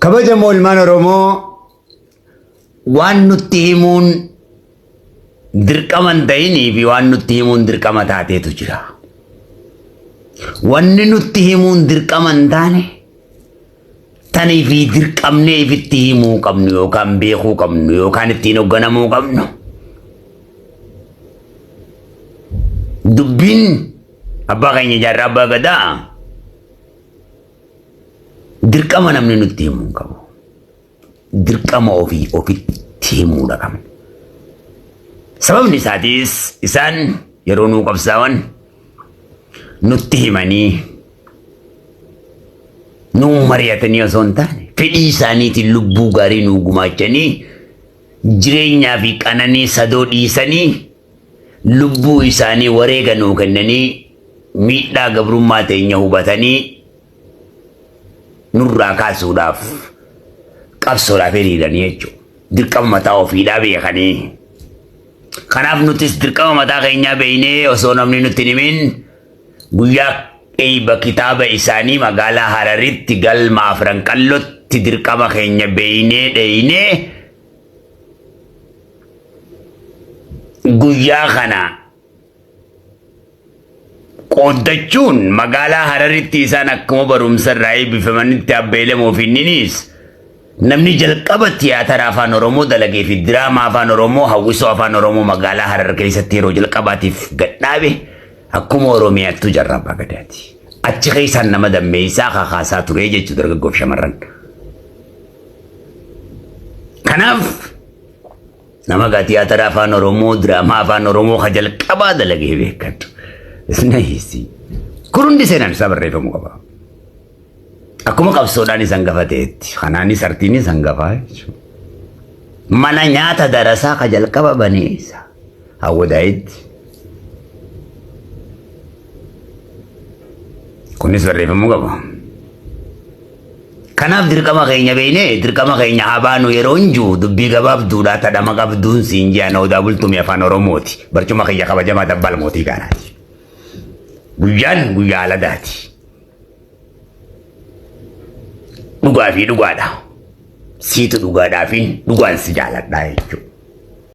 كبجمو المان رومو وان نتهمون درقمن ديني في وان نتهمون درقمة تاتي تجرا وان نتهمون درقمن داني تاني في درقمني في التهمو قمنو يوكان بيخو قمنو يوكان التينو غنمو قمنو دبين أبا غيني جرابا غدا درقمن أمني نتهمون قمنو درقم أوفي تهمو لقمن سبب نساتيس إسان يرونو قبساوان نتهماني نو مرياتني وصونتاني في إساني تلبو غاري نو غماچاني جرينيا في قاناني سدو إساني لبو إساني وريغا نو كنني ميتا غبرو ماتي نيهو باتاني نورا كاسو داف قبسو لا فريداني يجو درقم متاو في دابي خاني خناف نوتس درقم متا خينيا بيني وصونمني نتنمين guyyaa eeba kitaaba isaanii magaalaa Hararitti galma afran qallotti dirqama keenya beeynee dheeynee guyyaa kana qoodachuun magaalaa Hararitti isaan akkuma barumsa irraa eebbifamanitti abbeelamoo finninis namni jalqaba tiyaatara afaan Oromoo dalagee fi diraamaa afaan Oromoo hawwisoo afaan Oromoo magaalaa Harar keessatti yeroo jalqabaatiif gadhaabe akkuma Oromiyaattu jarraba gadaati. Achi keessaan nama dammeessaa kakaasaa ture jechuu dargaggoof shamarran. Kanaaf nama tiyaatara afaan Oromoo diraamaa afaan Oromoo ka jalqabaa dalagee beekatu. Isna hiisi. Kun hundi seenaan isaa barreeffamuu qaba. Akkuma qabsoodhaan isan gafateetti kanaanis artiin isan gafaa jechuudha. Mana nyaata darasaa ka jalqaba baneessa hawwadaayitti. Kunis barreeffamuu qaba. Kanaaf dirqama keenya beeynee dirqama keenya habaanu yeroo hinjuu dubbii gabaabduudhaa tadhama qabduun siin ji'ana odaa bultumii afaan Oromooti. Barcuma kiyya kabajamaa dabbal mootii gaanaati. Guyyaan guyyaa aladaati. Dhugaa fi dhugaadha. Siitu dhugaadhaa fi dhugaan si jaaladhaa jechuudha.